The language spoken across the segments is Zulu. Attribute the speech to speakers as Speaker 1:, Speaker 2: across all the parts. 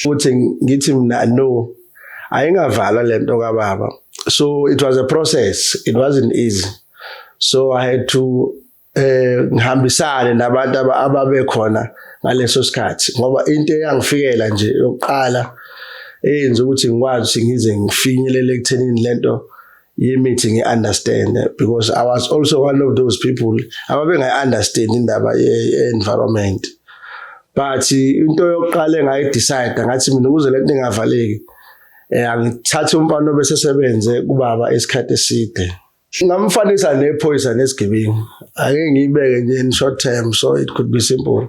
Speaker 1: Futhi ngithi mina no ayingavalwa lento kaBaba. So it was a process, it wasn't easy. So I had to ngihambisane nabantu ababe khona ngaleso sikhathi ngoba into eyangifikela nje yokuqala eyenza ukuthi ngikwazi ukuthi ngize ngifinyelele ekuthenini lento yemithi ngi-understand, because I was also one of those people ababengayi-understand indaba ye-environment. But into yokuqala engayidecide ngathi mina ukuze lento ingavaleki angithathe umfana obesesebenze kuBaba isikhathi eside. Ngamfanisa nephoyisa nesigebengu. Ake ngiyibeke nje in short term so it could be simple.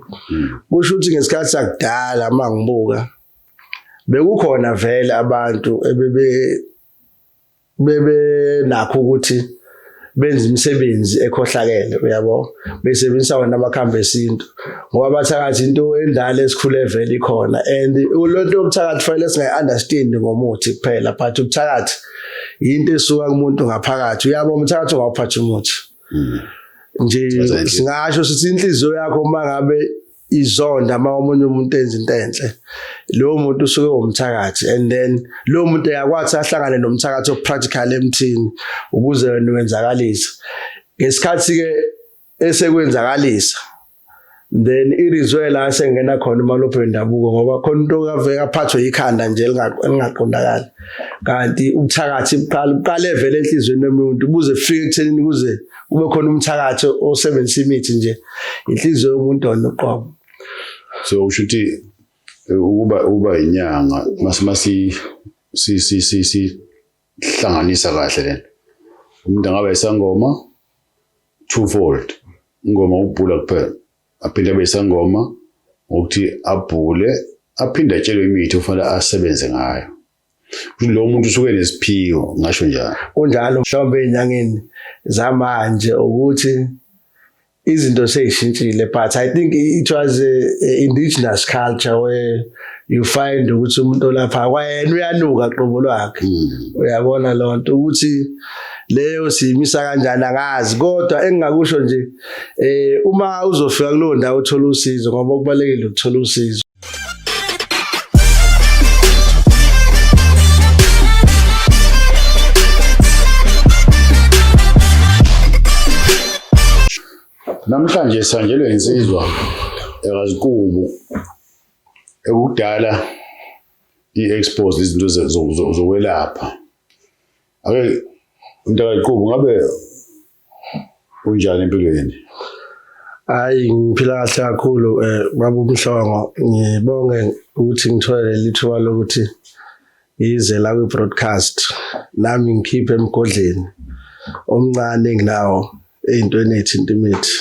Speaker 1: Kusho ukuthi ngesikhathi sakudala mangibuka bekukhona vele abantu bebe nakho ukuthi benza imisebenzi ekhohlakele, uyabo, besebenzisa wona amakhambi esintu ngoba bathakathi into endala esikhule vele ikhona, and ulonto yokuthakathi fanele singayi-understand ngomuthi kuphela, but ukuthakathi into esuka kumuntu ngaphakathi. Uyabo umthakathi ongawuphathi umuthi nje singasho sithi inhliziyo yakho uma ngabe izonda uma omunye umuntu enza into enhle, lowo muntu usuke umthakathi, and then lowo muntu yakwathi ahlangane nomthakathi opractical emthini ukuze wenzakalisa ngesikhathi ke esekwenzakalisa, then irizwela asengena khona umalopho wendabuko ngoba khona into kaveka aphathwe ikhanda nje elingaqondakali, kanti ubuthakathi buqale vele enhlizweni yomuntu buze fike ekuthenini kuze kube khona umthakathi osebenzisa imithi nje inhliziyo yomuntu onoqobo.
Speaker 2: So ushuthi uba inyanga masi hlanganisa kahle lena, umuntu angaba isangoma twofold, ingoma ubhula kuphela aphinde abe isangoma ukuthi abhule aphinde atshelwe imithi ofanele asebenze ngayo. Lo muntu usuke nesiphiwo ngasho njalo
Speaker 1: kunjalo mhlawumbe enyangeni zamanje ukuthi izinto seyishintshile, but I think it was a indigenous culture where you find ukuthi umuntu lapha kwayena uyanuka qobo lwakhe, uyabona lonto ukuthi leyo simisa kanjani angazi, kodwa engingakusho nje uma uzofika kulo ndawo uthola usizo ngoba kubalekile ukuthola usizo.
Speaker 2: Namhlanje sanjelwe insizwa ekaZikubu ekudala i-expose izinto zokwelapha. Ake umuntu akaZikubu ngabe unjani empilweni?
Speaker 1: Hayi ngiphila kahle kakhulu baba uMhlongo, ngibonge ukuthi ngithole lithuba lokuthi ize la kwi-broadcast nami ngikhiphe emgodleni omncane enginawo ey'ntweni ey'thinta imithi.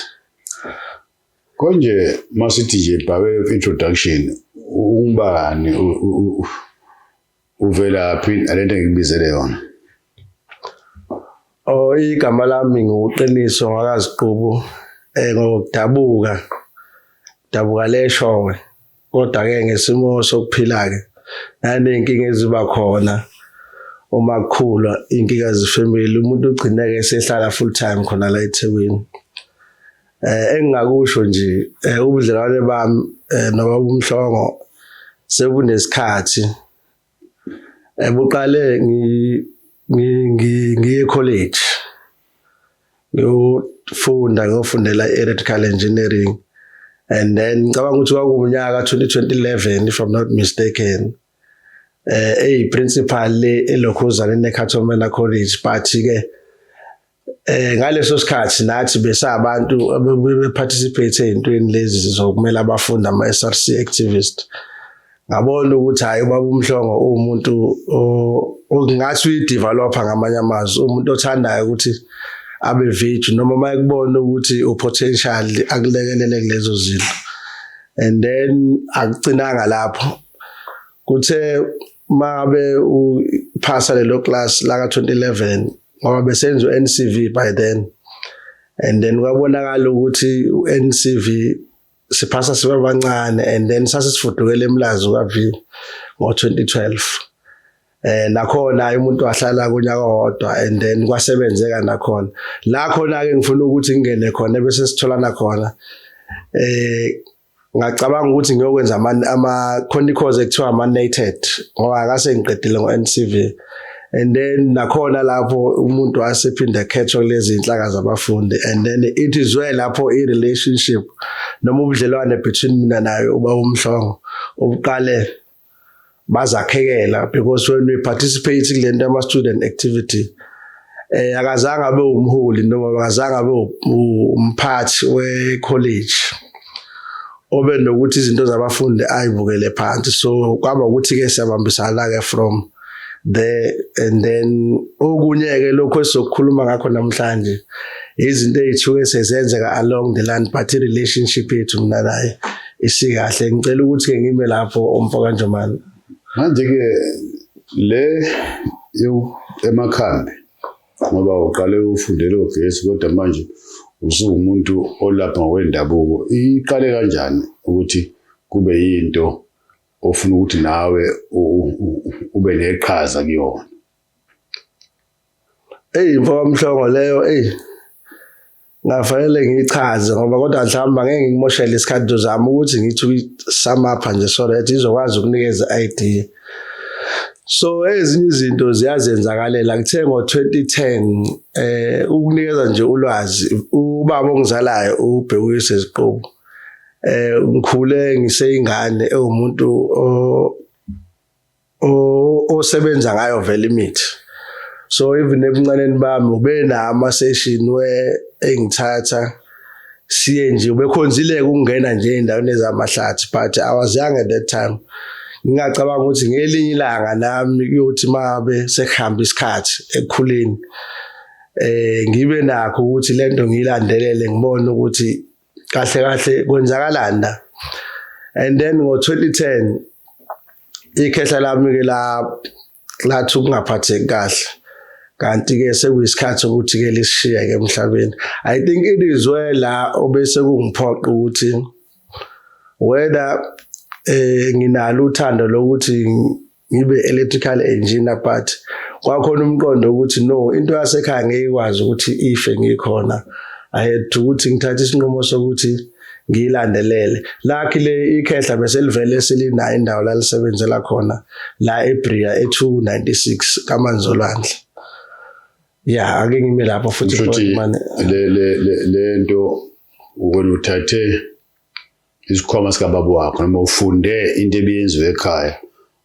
Speaker 2: Konje masithi nje bhawe introduction umbani uvelaphi alento engibizele yona? Igama
Speaker 1: lami nguQiniso ngakaZiqubu ngokudabuka leshowe, kodwa ke ngesimo sokuphila ke nanenkinga eziba khona uma kukhula inkinga zefamily, umuntu ugcineke esehlala full time khona la eThekwini. Engingakusho nje ubudlelwane bami nobaba uMhlongo sebunesikhathi buqale ngiye college ngiyofundela electrical engineering, and then ngicabanga ukuthi kwakunyaka 2011 if I'm not mistaken, principal eLokhuzana eNekhathomela College, but ke ngaleso sikhathi nathi besabantu abeparticipate ey'ntweni lezi zokumele abafundi ama-SRC activist. Ngabona ukuthi hayi ubaba uMhlongo umuntu ongathi uyideveloper ngamanye amazwi, umuntu othandayo ukuthi abe veg noma mayekubona ukuthi upotential akulekelele kulezo zinto. And then akucinanga lapho, kuthe mabe uphasa lelo class la ka 2011 ngoba besenza uNCV by then, and then kwabonakala ukuthi uNCV siphasa siba bancane, and then sasifudukela eMlazi kwaV ngo-2012. Nakhona umuntu wahlala kunyaka owodwa, and then kwasebenzeka nakhona la khona ke ngifuna ukuthi ngingene khona bese sitholana khona ngacabanga ukuthi ngiyokwenza khona i-course ekuthiwa ama-nated ngoba akase ngiqedile ngo-NCV. And then nakhona lapho umuntu wasephinda ekhethwa kulezi inhlaka zabafundi, and then it is where lapho i-relationship noma ubudlelwane between mina naye uba umhlongo ubuqale bazakhekela, because when we participate kule nto ama-student activity akazange abe umholi noma akazange abe umphathi we-college obe nokuthi izinto zabafundi ayibukele phansi. So kwaba ukuthi-ke siyabambisana-ke from there, and then okunye-ke lokho esizokukhuluma ngakho namhlanje izinto ey'thuke sezenzeka along the line, but i-relationship yethu mina naye isikahle. Ngicela ukuthi-ke ngime lapho umfoka Njomani.
Speaker 2: Manje-ke le emakhambi ngoba uqale ufundele ugesi kodwa manje usuwumuntu olapha ngokwendabuko, iqale kanjani ukuthi kube yinto ofuna ukuthi nawe ube neqhaza kuyona?
Speaker 1: Mfoka Mhlongo leyo ngafanele ngiyichaze ngoba kodwa mhlawumbe ngeke ngimoshele isikhathi zami ukuthi ngithi samapha nje so that izokwazi ukunikeza idea. So ezinye izinto ziyazenzakalela. Kuthe ngo-2010 ukunikeza nje ulwazi, ubaba ongizalayo uBhekuyise Ziqobo ngikhule ngiseyingane ewumuntu osebenza ngayo vele imithi. So even ebuncaneni bami ube nama-session engithatha siye nje, ubekhonzile ukungena nje ey'ndaweni ezamahlathi, but I was young at that time. Ngingacabanga ukuthi ngelinye ilanga nami kuyothi mabe sekuhamba isikhathi ekukhuleni ngibe nakho ukuthi lento ngiyilandelele ngibone ukuthi kahle kahle kwenzakalani na. And then ngo-2010 ikhehla lami ke lathi ukungaphatheki kahle, kanti-ke sekuyisikhathi sokuthi-ke lisishiye-ke emhlabeni. I think it is where la obese kungiphoqa ukuthi whether nginalo uthando lokuthi ngibe electrical engineer, but kwakhona umqondo ukuthi no, into yasekhaya ngeke ikwazi ukuthi ife ngikhona. I had to ukuthi ngithathe isinqumo sokuthi ngiyilandelele. Lakhi le ikhehla bese livele selinayo indawo la lisebenzela khona la eBria e296 kaManzolwandle. Yeah, ake ngime lapho futhi
Speaker 2: manje le nto wena uthathe isikhwama sikababa wakho noma ufunde into ebiyenziwe ekhaya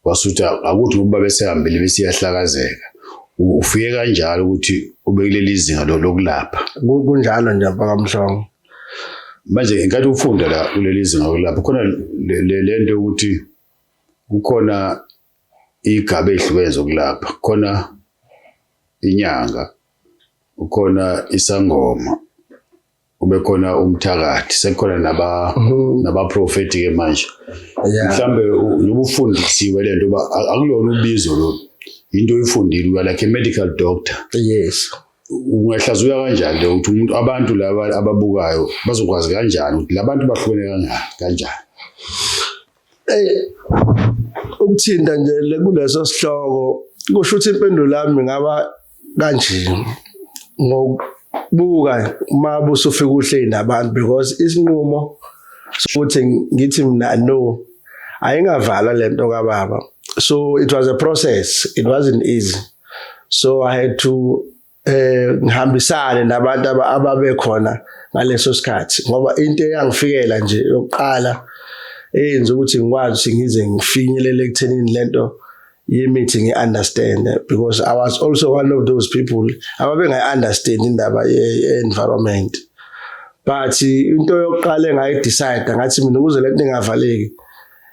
Speaker 2: wasuthi akuthi ubaba besehambile besiyahlakazeka, ufike kanjalo ukuthi ubekuleli izinga lokulapha?
Speaker 1: Kunjalo nje Mfoka Mhlongo.
Speaker 2: Manje inkathi ufunda la kuleli izinga lokulapha khona le nto ukuthi kukhona igaba ezihlukene zokulapha, khona inyanga, ukhona isangoma, ube khona umthakathi, sekhona nabaprofeti ke manje. Mhlambe ubufundisiwe le nto akulona ubizo lo, into oyifundile uba like a medical doctor.
Speaker 1: Yes.
Speaker 2: Ungahlaziya kanjani le ukuthi umuntu abantu laba ababukayo bazokwazi kanjani ukuthi labantu bahlukene kanjani? Ukuthinta nje kuleso sihloko kusho ukuthi impendulo yami ngaba kanje ngokubuka uma usufika uhleli nabantu, because isinqumo sokuthi ngithi mina no ayingavala lento kababa. So it was a process, it wasn't easy. So I had to ngihambisane nabantu ababe khona ngaleso sikhathi ngoba into eyangifikela nje yokuqala eyenza ukuthi ngikwazi ukuthi ngize ngifinyelele ekuthenini lento yemithi ngi-understand, because I was also one of those people ababengayi-understand indaba ye-environment. But into yokuqala engayidecide ngathi mina ukuze lento ingavaleki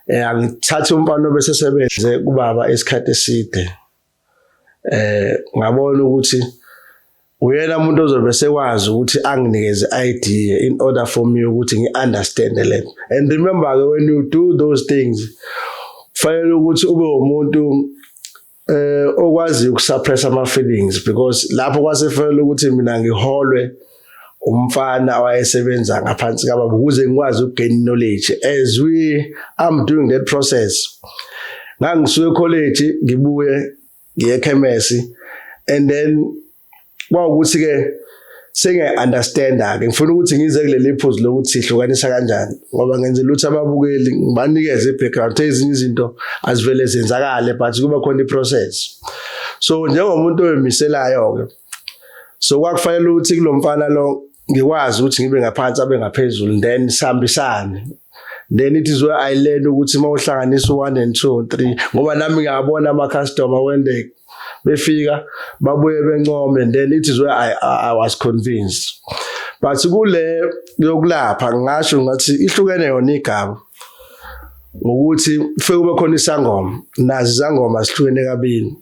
Speaker 2: angithathe umfana obesesebenze kubaba isikhathi eside, ngabona ukuthi uyena umuntu ozobe sekwazi ukuthi anginikeze idea in order for me ukuthi ngi-understand lento. And remember when you do those things fanele ukuthi ube umuntu okwazi ukusuppress ama-feelings, because lapho kwasefanele ukuthi mina ngiholwe umfana wayesebenza ngaphansi kababa ukuze ngikwazi ukugain knowledge. As I'm doing that process, ngangisuke college ngibuye ngiye ekhemesi, and then kwawukuthi-ke
Speaker 1: sengiya-understand-a ke ngifuna ukuthi ngize kuleli phuzu lokuthi sihlukanisa kanjani ngoba ngenzela ukuthi ababukeli ngibanikeze i-background ezinye izinto azivele zenzakale but kuba khona i-process. So njengomuntu oyimiselayo-ke so kwakufanele ukuthi kulo mfana lo ngikwazi ukuthi ngibe ngaphansi abe ngaphezulu then sihambisane. Then it is where I learned ukuthi mawuhlanganisa 1 and 2 and 3 ngoba nami ngiyabona ama-customer when they befika babuye bencome and then it is where I was convinced. But kule yokulapha ngasho ngathi ihlukene yona igaba ngokuthi kufike kube khona isangoma nazi izangoma sihlukene kabili.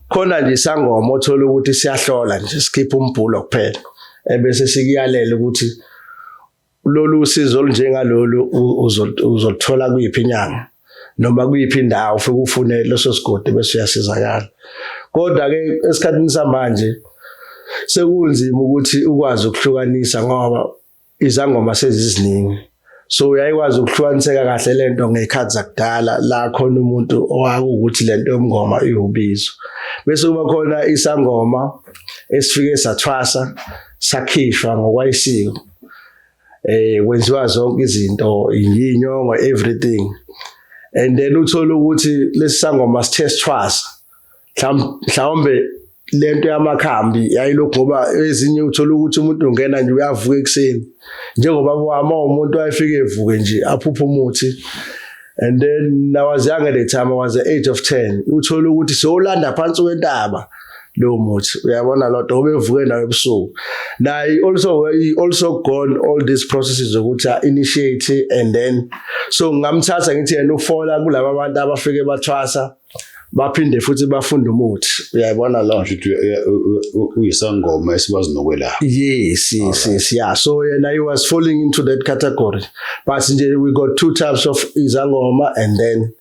Speaker 1: Khona nje isangoma othola ukuthi siyahlola nje sikhipha umbhulo kuphela ebese sikuyalela ukuthi lolu usizo olunjengalolu uzolithola kuyiphi inyanga noma kuyiphi indawo ufike ufune leso sigodi bese uyasizakala. Kodwa ke esikhathini samanje sekunzima ukuthi ukwazi ukuhlukanisa ngoba izangoma seziziningi. So uyayikwazi ukuhlukaniseka kahle lento ngekhathi zakudala la khona umuntu owakuthi lento yomngoma iwubizo. Bese kuba khona isangoma esifike sathwasa sakhishwa ngokwayisiko. Kwenziwa zonke izinto inyongo everything and then uthola ukuthi lesisangoma sitest trust mhlawumbe lento yamakhambi yayilokho ngoba ezinye uthola ukuthi umuntu ungena nje uyavuka ekseni njengoba wama umuntu ayefika evuke nje aphupha umuthi and then I was young at the time, I was the age of 10 uthola ukuthi sowulanda phansi kwentaba lo muthi uyabona lo nto obevuke nayo ebusuku. Now he also gone all these processes ukuthi initiate and then so ngamthatha ngithi yena ufola kulabo abantu abafike bathwasa baphinde futhi bafunda umuthi uyayibona lo
Speaker 2: nto uyisangoma esibazi nokwelapha.
Speaker 1: Yes yeah. So yena he was falling into that category but nje we got 2 types of izangoma and then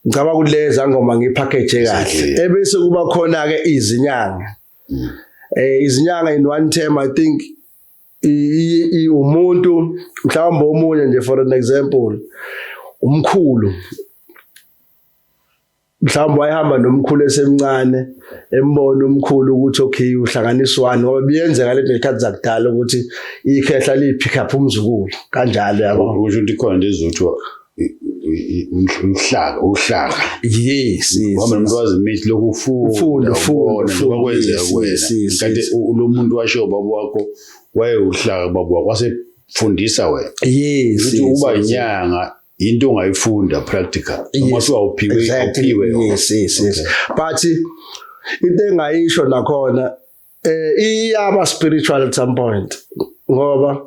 Speaker 1: ngicaba ukuthi lezi ngoma ngipackage kahle ebese kuba khona ke izinyanga. Izinyanga in one term I think umuntu mhlawumbe omunye nje for an example umkhulu mhlawumbe wayehamba nomkhulu esemncane embona umkhulu ukuthi okay uhlanganiswani ngoba biyenzeka lento ekhathi zakudala ukuthi ikhehla lipick up umzukulu kanjalo yabo
Speaker 2: usho ukuthi khona lezothiwa uhlaka
Speaker 1: yes
Speaker 2: wama umuntu wazi imithi lokufunda kwenzeka kuwena kanti lo muntu washo baba wakho wayehlaka baba wakho wasefundisa wena ukuthi uba inyanga into ongayifunda practical noma siwawuphiwe
Speaker 1: yes but into engayisho nakhona iyaba spiritual at some point ngoba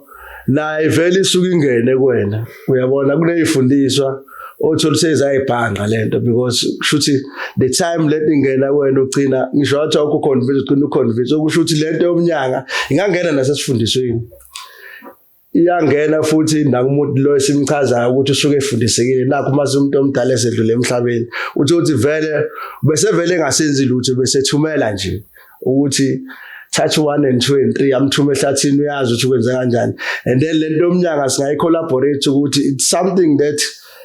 Speaker 1: naye vele isuka ingene kuwena uyabona kuneyifundiswa othola sezayibhanga lento because shuthi the time let ingena kuwena ugcina ngisho wathi ukuconvince ugcina uconvince okusho ukuthi lento yomnyanga ingangena nasesifundisweni iyangena futhi nakumuntu lo esimchazayo ukuthi usuke efundisekile nakho mase umuntu omdala esedlule emhlabeni uthi vele bese vele engasenzi lutho bese thumela nje ukuthi touch 1 and 2 and 3 amthume ehlathini uyazi ukuthi kwenza kanjani and then lento omnyanga singayi collaborate ukuthi it's something that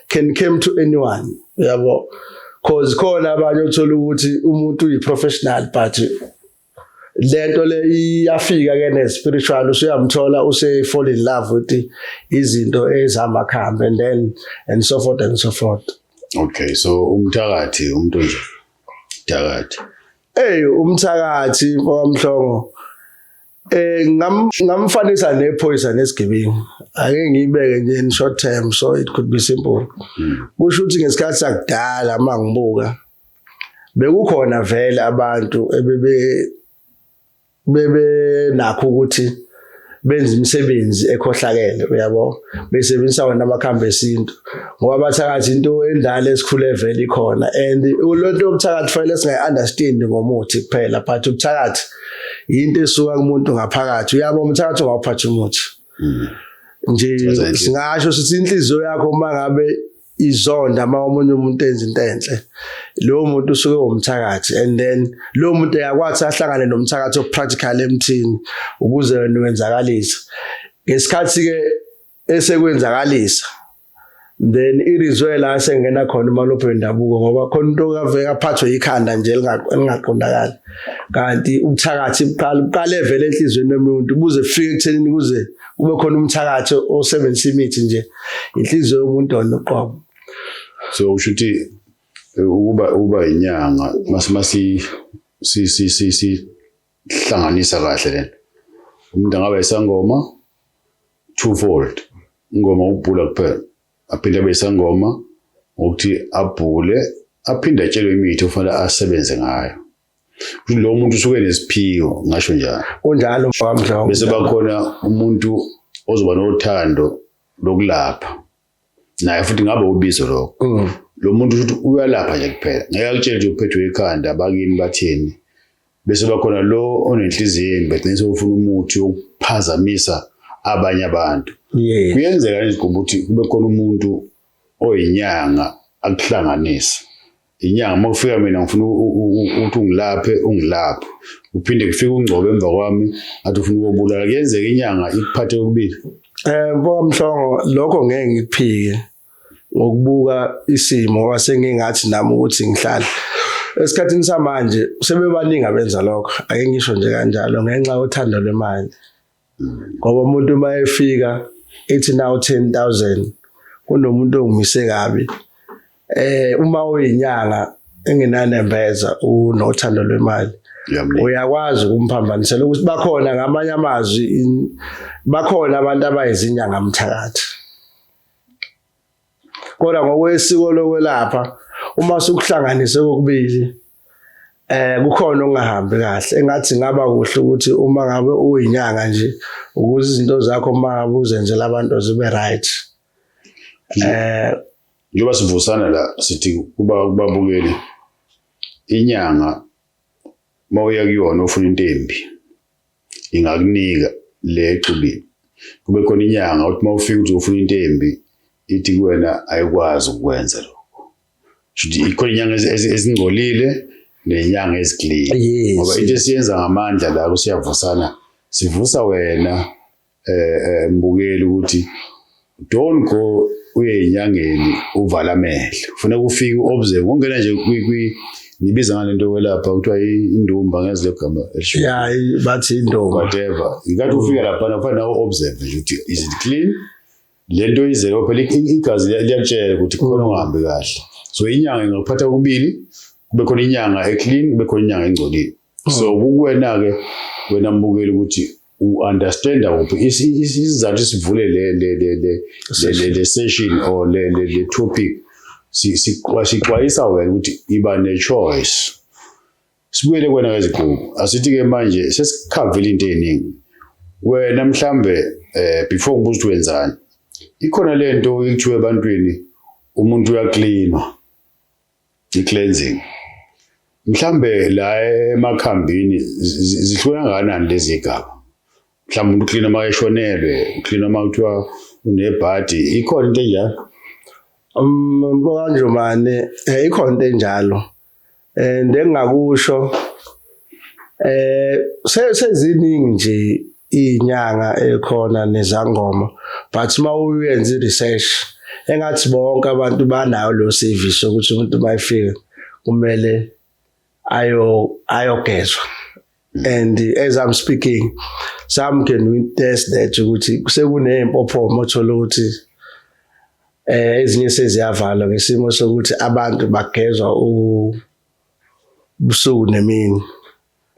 Speaker 1: can come to anyone yabo cause khona abanye uthola ukuthi umuntu uyi-professional but lento le iyafika ke ne-spiritual usuyamthola use-fall in love with izinto ezamakhambi and then and so forth and so forth.
Speaker 2: Okay, so umthakathi umuntu nje thakathi
Speaker 1: umthakathi wamhlongo ngamfanisa nephoyisa nesigebengu ake ngiyibeke nje in short term so it could be simple. Kusho ukuthi ngesikhathi sakudala mangibuka bekukhona vele abantu bebe nakho ukuthi benza imisebenzi ekhohlakele uyabo besebenzisa wona amakhambi esintu ngoba bathakathi into endala esikhule vele ikhona and ulonto yobuthakathi fanele singayi-understand ngomuthi kuphela but ubuthakathi into esuka kumuntu ngaphakathi uyabo umthakathi ongawuphathi umuthi nje singasho sithi inhliziyo yakho uma ngabe izonda uma omunye umuntu enza into enhle lo muntu usuke umthakathi and then lo muntu yakwathi ahlangane nomthakathi opractical emthini ukuze wenzakalisa ngesikhathi ke esekwenzakalisa then irizwe la sengena khona imalopho endabuko ngoba khona into kaveka aphathwe ikhanda nje elingaqondakali kanti ubuthakathi buqale vele enhlizweni yomuntu buze fike ekuthenini kuze kube khona umthakathi osebenzisa imithi nje inhliziyo yomuntu onoqobo.
Speaker 2: So ushuthi uba inyanga masi hlanganisa kahle lena umuntu angabe isangoma twofold ingoma ubhula kuphela aphinde abe isangoma ukuthi abhule aphinde atshelwe imithi ofanele asebenze ngayo lo muntu usuke nesiphiwo ngasho njalo
Speaker 1: unjalo bamdlo
Speaker 2: bese bakhona umuntu ozoba nothando lokulapha naye futhi ngabe ubizo lokho lo muntu uthi uyalapha nje kuphela ngeke akutshele nje uphethwe ikhanda bakini batheni bese bakhona lo onenhliziyo begcina ufuna umuthi wokuphazamisa abanye abantu. Kuyenzeka nje ukuthi kube khona umuntu oyinyanga akuhlanganisa inyanga makufika mina ngifuna ukuthi ungilaphe uphinde kufike ungcobe emva kwami athi ufuna ukubulala kuyenzeka inyanga ikuphathe kokubili.
Speaker 1: Mhlongo lokho ngeke ngikuphike ngokubuka isimo wasengingathi nami ukuthi ngihlala esikhathini samanje sebebaningi abenza lokho ake ngisho nje kanjalo ngenxa yothando lwemali ngoba umuntu mayefika ethi now 10,000 kunomuntu ongimise kabi uma uyinyanga engenanembeza unothando lwemali uyakwazi ukumphambanisela ukuthi bakhona ngamanye amazwi bakhona abantu abayizinyanga mthakathi kodwa ngokwesiko lokwelapha uma sukuhlanganise kokubili kukhona ongahambi kahle engathi ngaba kuhle ukuthi uma ngabe uyinyanga nje ukuze izinto zakho uma uzenzela abantu zibe right
Speaker 2: njoba sivusana la sithi kubabukeli inyanga mawuya kuyona ufuna into embi ingakunika le ecubini kube khona inyanga uthi mawufika uthi ufuna into embi ithi kuwena ayikwazi ukwenza lokho futhi ikhona inyanga ezingcolile nenyanga eziclean ngoba into esiyenza ngamandla la kusiyavusana sivusa wena mbukeli ukuthi don't go uyenyangeni uvala amehlo ufuna kufike uobserve ungena nje nibiza ngalento welapha kuthiwa indumba ngezile gama
Speaker 1: bathi indumba
Speaker 2: whatever ngathi ufika lapha nafanele uobserve nje ukuthi is it clean lento izelo phela igazi liyakutshela ukuthi khona ungahambi kahle so inyanga ingakuphatha kokubili kube khona inyanga eclean kube khona inyanga engcolile so kuwena ke wena mbukeli ukuthi u-understand uphi isizathu sivule le session or le topic siqwayisa wena ukuthi iba ne-choice sibuyele kwena kwezigugu asithi-ke manje sesikhavile into eningi wena mhlambe before ngibuza ukuthi wenzani ikhona le nto ekuthiwa ebantwini umuntu uyaklinwa i-cleansing mhlambe la emakhambini zihluka kangakanani lezi igaba mhlawumbe umuntu uklina uma eshonelwe uklina uma kuthiwa unebhadi ikhona into enjalo
Speaker 1: Manje ikhona into enjalo engingakusho seziningi nje inyanga ekhona nezangoma but uma uyenza i-research engathi bonke abantu banayo lo service ukuthi umuntu mayifika kumele ayogezwa and as I'm speaking some can witness that ukuthi sekunempophomo othola ukuthi ezinye seziyavalwa ngesimo sokuthi abantu bagezwa ubusuku nemini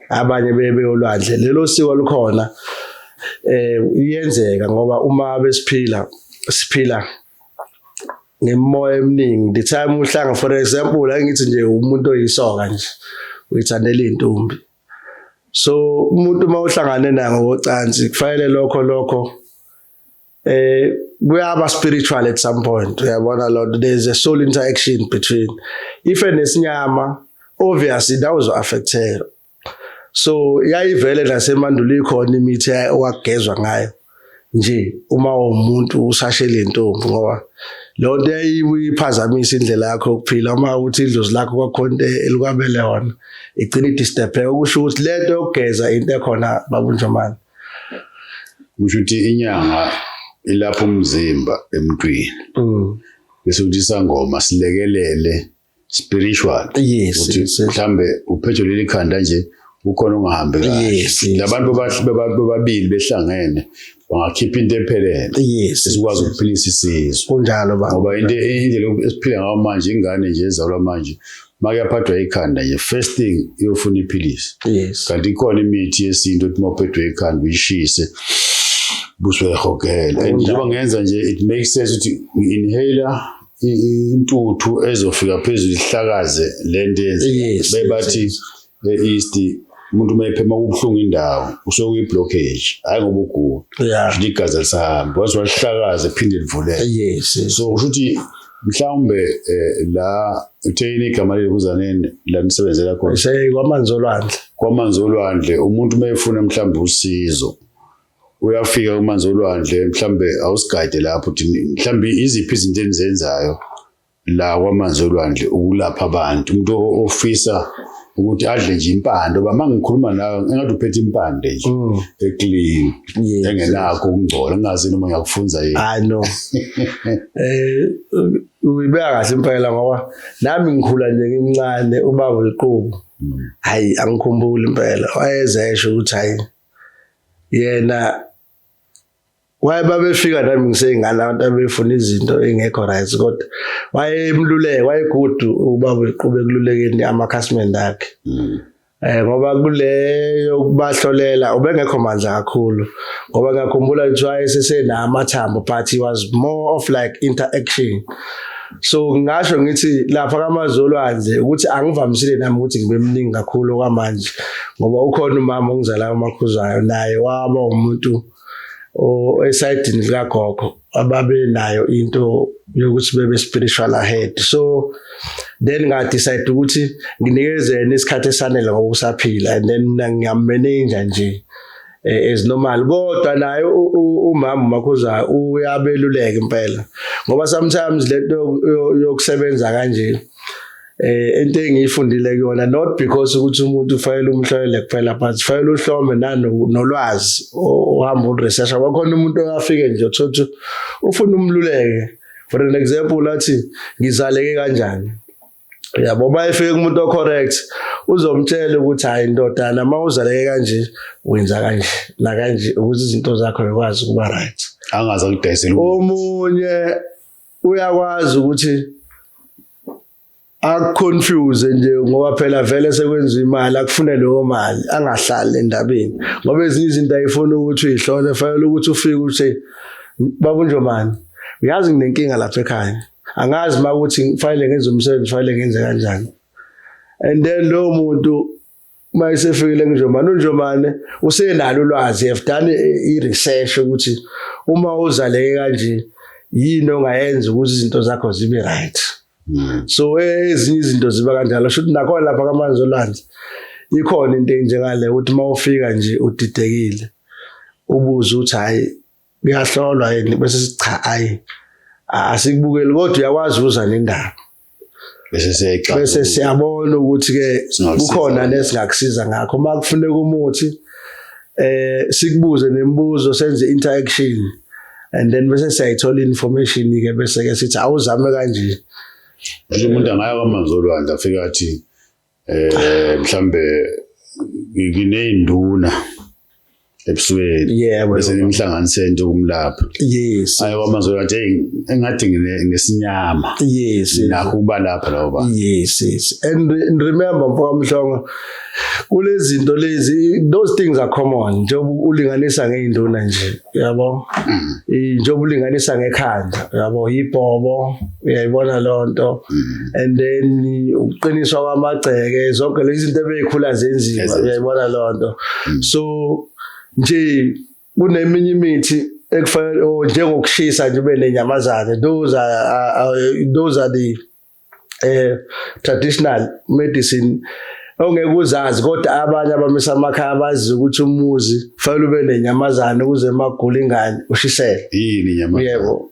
Speaker 1: abanye beyolwandle lelo siko likhona iyenzeka ngoba uma besiphila ngemoya eminingi the time uhlanga for example angithi nje umuntu oyisoka nje uyithandela intombi so umuntu mawuhlangane naye ngocansi kufanele lokho kuyaba spiritual at some point uyabona Lord there's a soul interaction between if nesinyama obviously that was affected so yayivele nasemandulo ikhona imithi owagezwa ngayo nje uma umuntu usashela intombi ngoba lonto yayiphazamisa indlela yakho yokuphila uma uthi idlozi lakho kwakhona elikabele yona igcina idisturbe ukusho ukuthi lento yokugeza into ekhona babunjomani
Speaker 2: kusho ukuthi inyanga ilapha umzimba emntwini bese uthi isangoma silekelele spiritual
Speaker 1: Yes,
Speaker 2: ukuthi
Speaker 1: yes.
Speaker 2: mhlambe uphethe leli khanda nje ukhona ungahambi kahle
Speaker 1: Yes, yes.
Speaker 2: labantu babili behlangene bangakhipha into ephelele
Speaker 1: Yes.
Speaker 2: esikwazi ukuphilisa isizwe
Speaker 1: Kunjalo baba.
Speaker 2: ngoba indlela esiphila ngayo manje ingane nje ezalwa manje makuyaphathwa ikhanda nje first thing iyofuna iphilisi
Speaker 1: Yes.
Speaker 2: kanti ikhona imithi yesintu ethi mawuphethwe ikhanda uyishise buswehogela and njengoba ngenza nje it makes sense ukuthi inhaler intuthu ezofika phezulu ihlakaze lento
Speaker 1: Yes,
Speaker 2: bebathi east umuntu mayephema kubuhlungu indawo usokuyi blockage hayi ngoba ugula
Speaker 1: Yeah.
Speaker 2: igazi lisahamba wazi walihlakaze phinde livuleke
Speaker 1: Yes. Yes.
Speaker 2: so ushuthi mhlawumbe la utheni igama lekuzaneni la nisebenzela khona
Speaker 1: Kwamanzi olwandle.
Speaker 2: kwamanzi olwandle umuntu mayefuna mhlawumbe usizo uyafika kumanzi olwandle mhlawumbe awusigade lapho uthi mhlawumbe iziphi izinto enizenzayo la kwamanzi olwandle ukulapha abantu umuntu ofisa ukuthi adle nje impande ngoba mangikhuluma nawe engathi uphethe impande nje eclean
Speaker 1: Yes.
Speaker 2: engenakho ukungcola ngazi noma ngiyakufunza yini
Speaker 1: I know. Uyibeka kahle impela ngoba nami ngikhula nje ngimncane ubaba uliqubu. Hayi angikhumbuli impela. Wayezesho ukuthi hayi yena wayebabefika nami ngiseyingane abantu abefuna izinto engekho right kodwa wayemluleka wayegood ubaba uliqubu ekululekeni amakhasimende akhe. Ngoba kuleyo kubahlolela ubengekho mandla kakhulu ngoba ngiyakhumbula ukuthi wayesesenamathambo but he was more of like interaction. So ngisho ngithi lapha kaMazolwandle ukuthi angivamisile nami ukuthi ngibe mningi kakhulu kwamanje ngoba ukhona umama ongizalayo umakhuzayo naye waba umuntu esayidini likagogo ababe nayo into yokuthi bebe spiritual ahead. So then nga decide ukuthi nginikezene isikhathi esanele ngoba usaphila and then ngiyammanage nje as normal kodwa naye umama makhuza uyabeluleka impela ngoba sometimes lento yokusebenza kanje into engiyifundile kuyona not because ukuthi umuntu ufanele umhlolele kuphela but ufanele uhlome nolwazi ohamba uresearch kwakhona umuntu oyafike nje uthothi ufuna umluleke for an example lathi ngizaleke kanjani yabo bayifike kumuntu ocorrect uzomtshela ukuthi hayi indodana mawuzaleke kanje wenza kanje la kanje ukuthi izinto zakho zikwazi kuba right
Speaker 2: angaza kudayisela
Speaker 1: omunye uyakwazi ukuthi akuconfuse nje ngoba phela vele sekwenza imali akufune leyo mali angahlali endabeni ngoba ezinye izinto ayifuna ukuthi uyihlole fanele ukuthi ufike uthi babunjomani uyazi nginenkinga lapha ekhaya angazi makuthi kufanele ngenze umsebenzi kufanele ngenze kanjani and then lo muntu mayisefikile unjomane usenalo ulwazi have done i-research ukuthi uma uzaleke kanje yini ongayenza ukuthi izinto zakho zibe right. So ezinye izinto ziba kanjalo shothi nakhona lapha kamanzi olwandle ikhona into enjengale ukuthi mawufika nje udidekile ubuze ukuthi hayi kuyahlolwa yini bese sithi cha hayi asikubukeli kodwa uyakwazi uza nendaba bese siyabona ukuthi ke kukhona nesingakusiza ngakho makufuneka umuthi sikubuze nemibuzo senze interaction and then bese siyayithola information ke bese ke sithi awuzame kanje
Speaker 2: umuntu angaya kwamanzi olwandle afika athi mhlambe ngineyinduna ebusweni bese nimhlanganise into kumlapha
Speaker 1: yes
Speaker 2: ayi kwamanzi olwandle engathi nginesinyama
Speaker 1: yes
Speaker 2: nakho kuba lapha lawo ba
Speaker 1: yes and remember mfowamhlongo kulezi zinto lezi those things are common njengoba ulinganisa ngeinduna nje yabo njengoba ulinganisa ngekhanda yabo ibhobo uyayibona lonto and then uqiniswa kwamagceke zonke lezi zinto ebeyikhula zenziwa uyayibona lonto so nje kuneminye imithi ekufanele njengokushisa nje ube nenyamazane those are the traditional medicine ongeke uzazi kodwa abanye abamisa amakhaya bazi ukuthi umuzi kufanele ube nenyamazane ukuze emagula ingane ushisele
Speaker 2: yini inyamazane
Speaker 1: yebo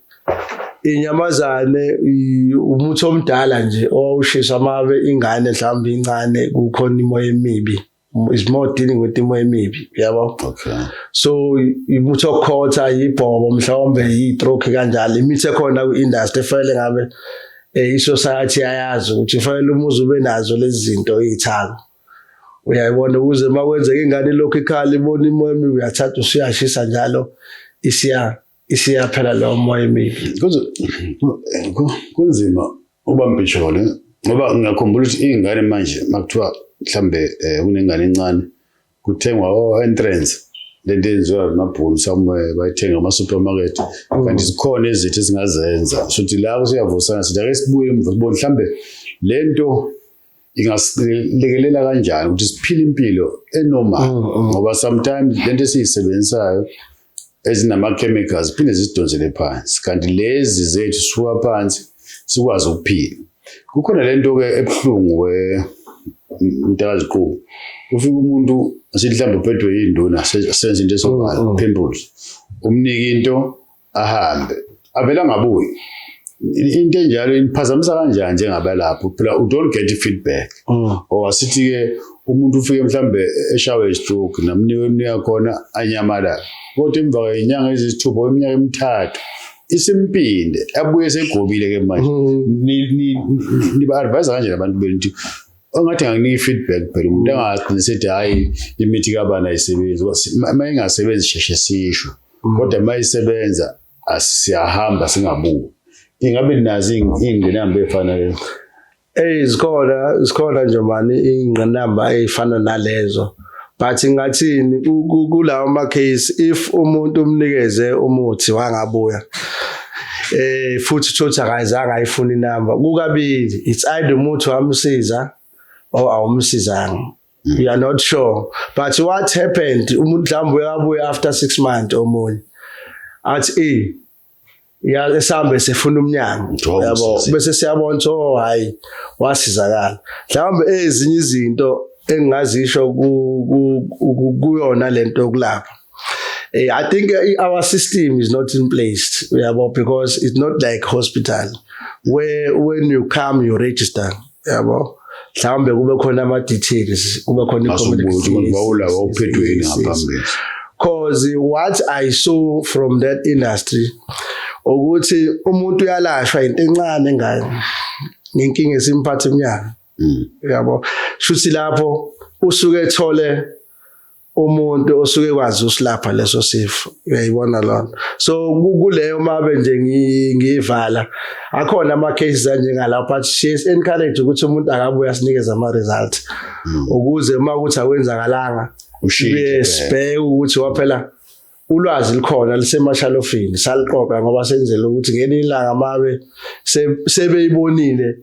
Speaker 1: inyamazane umuthi omdala nje owushiswa mabe ingane mhlawumbe incane kukhona imoya emibi is more dealing with imo emibi yabo.
Speaker 2: Okay.
Speaker 1: So imithi yokukhotha yibhobo mhlawumbe yistroke kanjalo imithi ekhona ku-industry efanele ngabe i-society yayazi ukuthi kufanele umuzi ube nazo lezi zinto ezithako. Uyayibona ukuze makwenzeka ingane lokho ikhala ibona imo emibi uyathatha usuyashisa njalo isiya phela lo moya emibi.
Speaker 2: Kunzima ubambishole ngoba ngiyakhumbula ukuthi ingane manje makuthiwa mhlambe kunengane encane kuthengwa entrance lento enziwa amabhunu somewhere bayithenga ama-supermarket kanti zikhona izithi ezingazenza sokuthi la usiyavusana sithi ake sibuye emva sibone mhlambe lento ingasilekelela kanjani ukuthi siphile impilo enormal ngoba sometimes lento esiyisebenzisayo ezinama-chemicals phinde zisidonsele phansi kanti lezi zethu sisuka phansi sikwazi ukuphila. Kukhona lento-ke ebuhlungu mntakaziqhubu ufika umuntu mhlawumbe uphethwe yinduna senze into esobala pimples umnike into ahambe avela ngabuyi into enjalo iniphazamisa kanjani njengabalapho phela u don't get feedback asithi-ke umuntu ufike mhlambe eshawe stroke namnika khona anyamala kodwa emva kwenyanga eziyisithupha iminyaka emithathu isimpinde abuye segobile-ke manje niba-advise kanjani abantu benu ukuthi ongathi anginiki feedback phela umuntu angagcina sethi hhayi imithi kabani ayisebenzi uma ingasebenzi sheshe sisho kodwa uma isebenza siyahamba singabuki. Ingabe nazi iy'ngqinamba ey'fana lezo? Zikhona nje mani iy'ngqinamba ey'fana nalezo but ngathini kulawo ma-case if umuntu umnikeze umuthi wangabuya futhi thothi akayizange ayifuna inamba kukabili it's either umuthi wamsiza or awumsizanga. You are not sure but what happened umuntu mhlawumbe uyabuya after 6 months omunye athi esambe sefuna umnyango yabo bese siyabona ukuthi hayi wasizakala mhlawumbe ezinye izinto engingazisho kuyona lento yokulapha. I think our system is not in place yabo because it's not like hospital where when you come you register yabo mhlawumbe kube khona ama-details kube khona because what I saw from that industry ukuthi umuntu uyalashwa into encane ngane ngenkinga esimphatha iminyaka yabo shuthi lapho usuke ethole umuntu osuke kwazi usilapha leso sifo uyayibona lona. So kuleyo mabe nje ngiyivala akhona ama cases njengala but she is encourage ukuthi umuntu akabuya sinikeza ama result ukuze uma kuthi awenzakalanga usibheke ukuthi waphela ulwazi likhona lisemashalofini saliqoqa ngoba senzele ukuthi ngelinye ilanga mabe sebeyibonile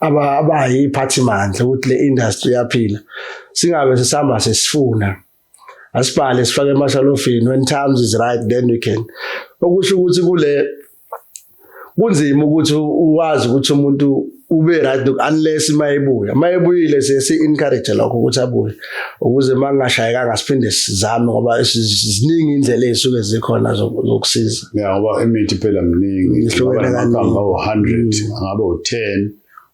Speaker 2: abayiphathimandla ukuthi le industry yaphila singabe sesihamba sesifuna asibhale sifake emashalofini when times is right then we can okusho ukuthi kule kunzima ukuthi uwazi ukuthi umuntu ube right unless mayibuyile sesi-encourage lokho ukuthi abuye ukuze mangashayekanga siphinde sizame ngoba ziningi indlela ezisuke zikhona zokusiza. Ngoba imithi phela mningi ngaba u-100 ngaba u-10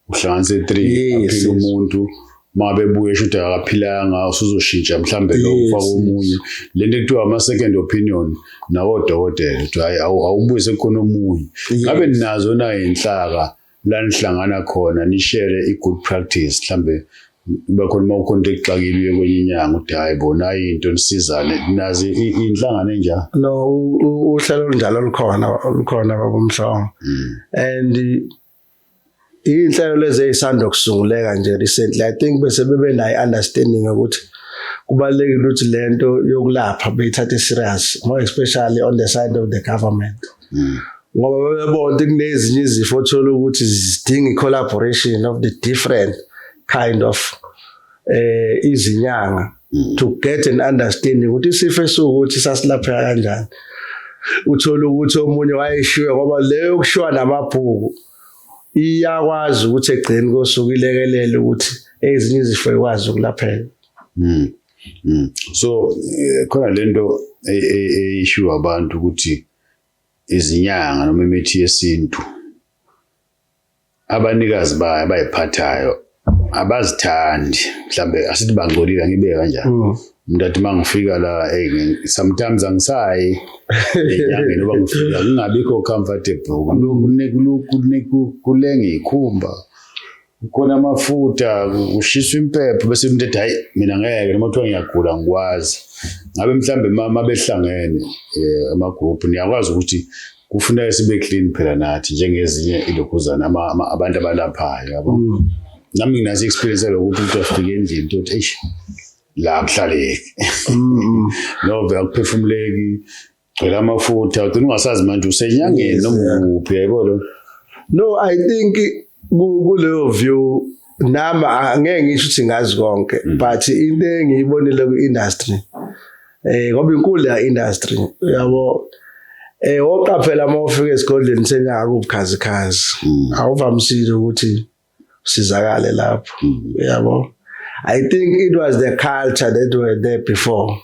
Speaker 2: uhlanganise 3 aphila umuntu mabebuye shuthi akaphilanga usuzoshintsha mhlambe lo ufaka omunye lento ekuthiwa ama-second opinion nakodokotela ukuthi hayi awubuyise khona omunye ngabe ninazo na inhlaka la nihlangana khona nishare i-good practice mhlambe kuba khona uma ukhona into exakile kwenye inyanga ukuthi hayi bona into nisizane nazi inhlangano enjalo.
Speaker 1: No uhlelo olunjalo lukhona babomhlongo and inhlelo lezi ey'sanda kusunguleka nje recently I think bese bebe nayo understanding ukuthi kubalulekile ukuthi lento yokulapha beyithathe serious more especially on the side of the government ngoba bebona ukuthi kunezinye izifo othola ukuthi zidinga i-collaboration of the different kind of izinyanga to get an understanding ukuthi isifo esukuthi sasilapheka kanjani. Uthola ukuthi omunye wayeshiwe ngoba leyo kushiwa namabhuku iyakwazi ukuthi egcini kosuku ilekelele ukuthi ezinye izifo ikwazi ukulapheka.
Speaker 2: So khona lento eyishiwa abantu ukuthi izinyanga noma imithi yesintu abanikazi bayiphathayo abazithandi mhlambe asithi bangcolile ngibeke kanjani umuntu athi mangifika la sometimes angisayi enyangeni ngoba ngifika ngingabikho comfortable kulenga ikhumba khona amafutha ushiswa impepho bese umuntu ethi hayi mina ngeke noma kuthiwa ngiyagula ngikwazi ngabe mhlambe mama behlangene ama group niyakwazi ukuthi kufuneka sibe clean phela nathi njengezinye ilokhuzana abantu abalaphayo yabo nami nginazi experience lokuthi umuntu afike endlini uthi eish la kuhlaleki no akuphefumuleki gcwele amafutha uthi ungasazi manje usenyangeni noma uphi yabo
Speaker 1: no I think kuleyo view nama angeke ngisho ukuthi ngazi konke but into engiyibonile ku-industry ngoba inkulu ya industry yabo oqaphela uma ufika esigodleni senyaka kubukhazikhazi awuvamisile ukuthi usizakale lapho yabo I think it was the culture that were there before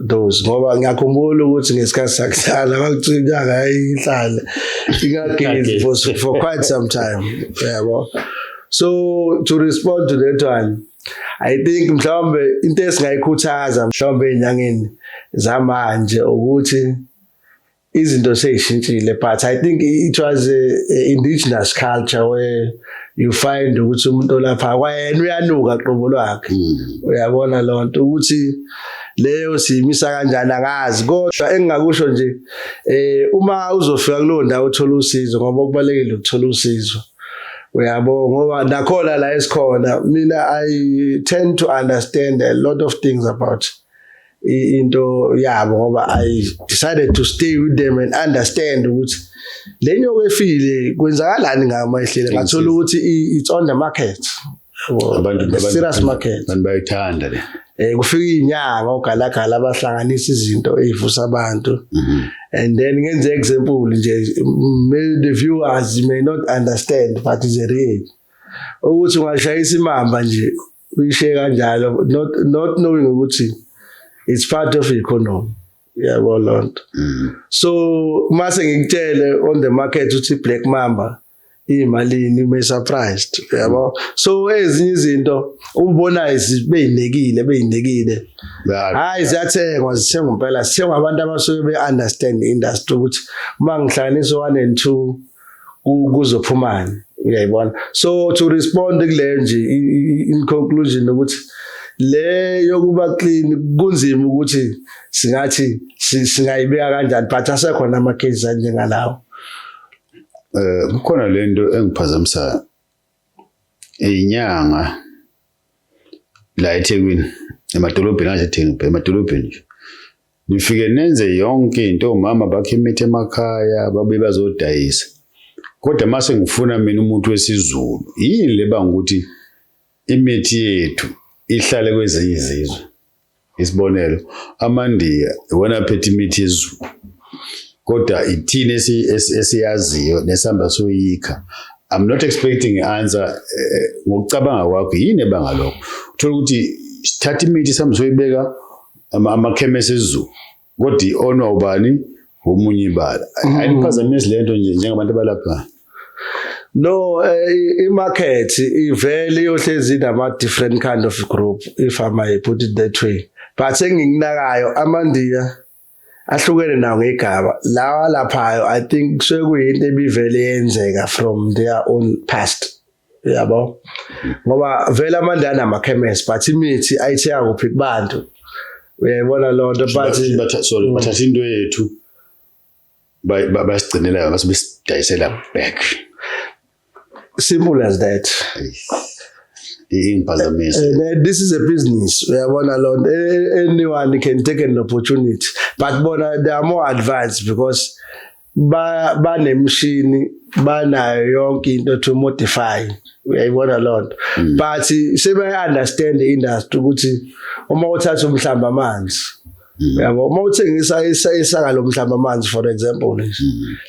Speaker 1: those ngoba ngiyakhumbula ukuthi ngesikhathi sakudala bakucinyanga ayihlale ingagezi for quite some time yabo so to respond to that one I think mhlawumbe into esingayikhuthaza mhlawumbe enyangeni zamanje ukuthi izinto seyishintshile but I think it was a indigenous culture where you find ukuthi umuntu lapha kwayena uyanuka qobo lwakhe uyabona lonto ukuthi leyo simisa kanjani angazi kodwa engingakusho nje uma uzofika kulo ndawo uthola usizo ngoba kubalekile ukuthola usizo uyabo ngoba nakhona la esikhona mina I tend to understand a lot of things about into yabo ngoba I decided to stay with them and understand ukuthi lenyo efile kwenzakalani ngama ehlele ngathola ukuthi it's on the market
Speaker 2: abantu
Speaker 1: serious market
Speaker 2: abantu bayithanda le
Speaker 1: kufika inyanga ogalagala abahlanganisa izinto ezivusa abantu and then ngenze example nje the viewers may not understand but is a real ukuthi ungashayisa imamba nje uyishe kanjalo not knowing ukuthi it's part of the economy yabo lonto so mase ngikutshele on the market uthi black mamba imalini ume surprised yabo so ezinye izinto ubona beyinekile hayi ziyathengwa zithengwa impela sithengwa abantu abasuke be understand industry ukuthi mangihlanganisa 1 and 2 kuzophumani uyayibona so to respond kule nje in conclusion ukuthi le yokuba clean kunzima ukuthi singathi singayibeka kanjani but asekhona ama cases njengalawo
Speaker 2: kukhona lento engiphazamisa inyanga la eThekwini emadolobheni anje eThekwini emadolobheni nje nifike nenze yonke into omama bakhe imithi emakhaya babe bazodayisa kodwa mase ngifuna mina umuntu wesizulu yini leba ukuthi imithi yethu ihlale kwezinye izizwe isibonelo amandiya wona phethe imithi yezulu kodwa ithini esiyaziyo nesamba soyikha I'm not expecting an answer ngokucabanga kwakho yini ebangalokho uthola ukuthi sithatha imithi samba soyibeka amakhemisi ezulu kodwa onwa ubani omunye ibala ayiniphazamisa lento nje njengabantu abalapha
Speaker 1: no i-market ivele yohlezi inama different kind of group if I may put it that way but enginginakayo amandiya ahlukene nawo ngegaba lawa laphayo I think sekuyinto ebivele yenzeka from their own past yabo ngoba vele amandiya namakhemisi but imithi ayithenga kuphi kubantu uyayibona lonto but
Speaker 2: sorry bathatha into yethu basigcinela basidayisela back
Speaker 1: simple as that this is a business uyabona lonto anyone can take an opportunity but bona they are more advanced because banemshini banayo yonke into to modify uyayibona lonto but sebe understand the industry ukuthi uma uthatha umhlamba amanzi yabo uma uthengisa isaka lo mhlamba amanzi for example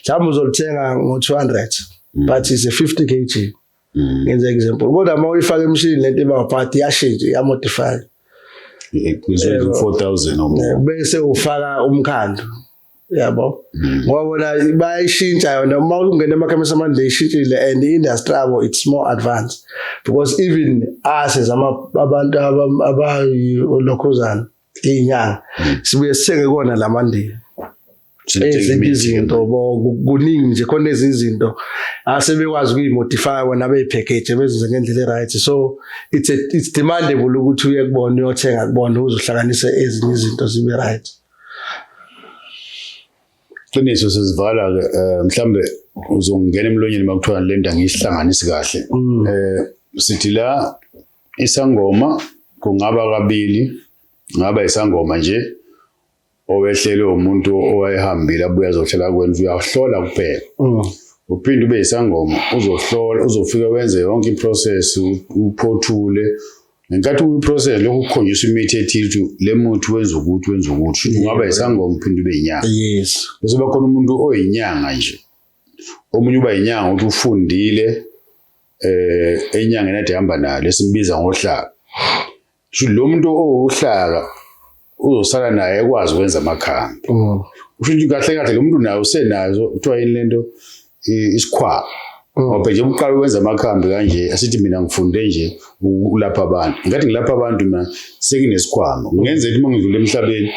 Speaker 1: mhlawumbe uzolithenga ngo200 but it's a 50 kg ngenza example kodwa uma uyifaka emshini lento ibaphathi yashintsha yamodify
Speaker 2: kuzwe 4000 or more
Speaker 1: bese ufaka umkhandlu yabo ngoba bona bayishintsha yona uma ungena emakhemisi amanje ishintshile and industry yabo it's more advanced because even us as abantu abayolokhuzana inyanga sibuye sithenge kona lamandile ezinye izinto kuningi nje khona izinto asebekwazi ukuyimodify wona beyipackage bezenze ngendlela right so it's demandable ukuthi uye kubona uyothenga kubona uzohlanganisa ezinye izinto zibe right.
Speaker 2: Qiniso sizivala mhlambe uzongena emlonyeni makuthiwa le nto angihlanganisi kahle sithi la isangoma kungaba kabili ngaba isangoma nje owehlele umuntu owayehambile abuya azohlela kwena uyahlola kuphela uphinde ube isangoma uzohlola uzofika wenze yonke iprocess uphothule ngenkathi uyiprocess lokhu kukhonjiswa imithi ethile le muntu wenza ukuthi ungaba isangoma uphinde ube inyanga
Speaker 1: yes
Speaker 2: bese bakhona umuntu oyinyanga nje omunye uba inyanga ukuthi ufundile enyangeni ade hamba nalo esimbiza ngohlaka sho lo muntu ohlaka uzosala naye ekwazi ukwenza amakhambi usho kahle kahle lo muntu naye usenazo kuthiwa yini lento isikhwama ngoba nje uqala ukwenza amakhambi kanje asithi mina ngifunde nje ulapha abantu ngathi ngilapha abantu mina sekinesikhwama ngenze ukuthi mangidlule emhlabeni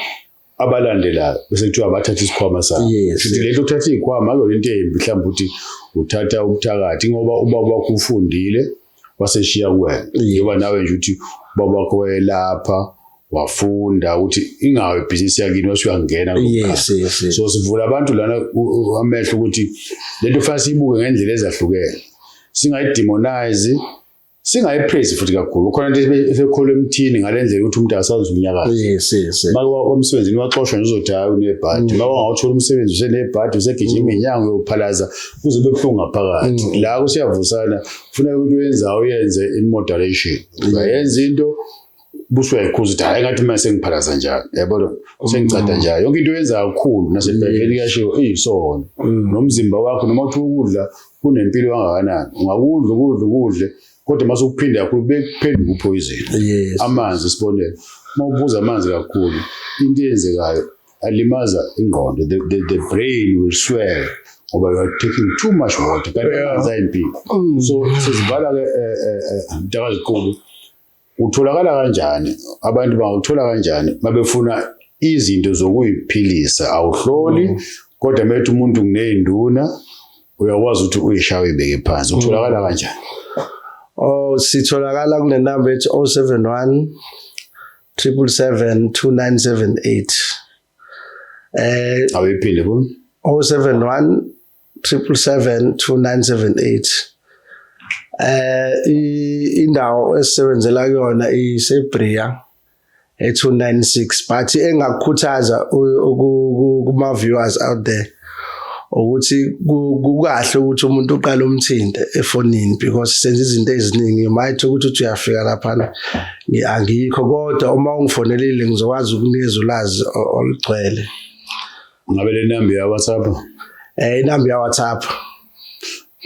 Speaker 2: abalandelayo bese kuthiwa bathatha isikhwama sabo futhi lento uthatha izikhwama ayo into embi mhlawumbe ukuthi uthatha ubuthakathi ngoba ubaba wakho ufundile waseshiya kuwena ngoba nawe nje uthi ubaba wakho wayelapha wafunda ukuthi ingawe ibhizinisi yakini wasuyangena so sivula abantu lana amehlo ukuthi lento fanele siyibuke ngendlela ezahlukene singayidemonize singayipraise futhi kakhulu khona into esekholwe emthini ngalendlela ukuthi umuntu akasazi unyakaza maka umsebenzini waxoshwa nje uzothi unebhadi maka ungawuthola umsebenzi usenebhadi usegijima inyanga uyophalaza uze bebuhlungu ngaphakathi la kusiyavusana kufuneka ukuthi uyenze in moderation uyayenza into buswe yakhuza ukuthi hayi ngathi mase ngiphalaza njalo yabona sengicada njalo yonke into yenza kakhulu nasebhekeni kuyashiwo isona nomzimba wakho noma uthi ukudla kunempilo kangakanani ungakudla kodwa mase ukuphinda kakhulu bekuphenduka uphoyizeni amanzi sibonele mawubuza amanzi kakhulu into eyenzekayo alimaza ingqondo the brain will swell ngoba you are taking too much water kanti amanzi ayimpilo so sizivala ke mntakaziqulu utholakala kanjani abantu banguthola kanjani mabefuna izinto zokuyiphilisa awuhloli kodwa methi umuntu kuneyinduna uyakwazi ukuthi uyishawe ibeke phansi utholakala kanjani
Speaker 1: sitholakala kule number ethi 071 777 2978
Speaker 2: awiphinde bo
Speaker 1: 071 777 2978 indawo esebenzela kuyona isebria e296 but engakukhuthaza kuma viewers out there ukuthi kukahle ukuthi umuntu uqale umthinte efonini because senze izinto eziningi might ukuthi uyafika lapha angikho kodwa uma ungifonelile ngizokwazi ukunikeza ulwazi olugcwele
Speaker 2: ngabe le number ya WhatsApp
Speaker 1: number ya WhatsApp.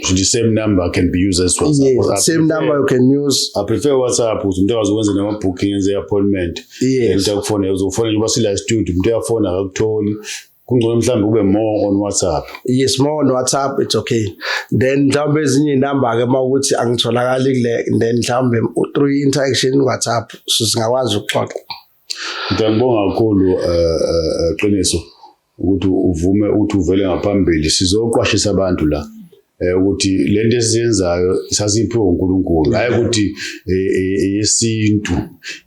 Speaker 2: The same number can be used as WhatsApp.
Speaker 1: Yes, same number you can use.
Speaker 2: I prefer WhatsApp ukuthi umuntu akwazi ukwenza nama bookings e-appointment. Umuntu akufona uzofona nje basila studio umuntu uyafona akakutholi. Kungcono mhlawumbe ube more on WhatsApp.
Speaker 1: Yes, more on WhatsApp it's okay. Then mhlawumbe ezinye inamba ke mawukuthi angitholakali kule then mhlawumbe through interaction WhatsApp singakwazi ukuxoxa.
Speaker 2: Ngiyabonga kakhulu Qiniso ukuthi uvume ukuthi uvele ngaphambili sizoqwashisa abantu la. Ukuthi lento esiyenzayo sasiphiwe uNkulunkulu hayi ukuthi yesintu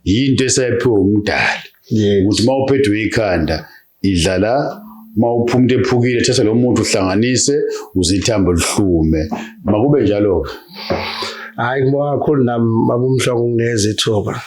Speaker 2: into esayiphiwe umdali ukuthi mawuphethwe ikhanda idlala mawuphumule ephukile thatha lo muntu uhlanganise uzithambo lihlume makube njalo
Speaker 1: hayi ngibonga kakhulu nami babumhloko ngineze ithuba.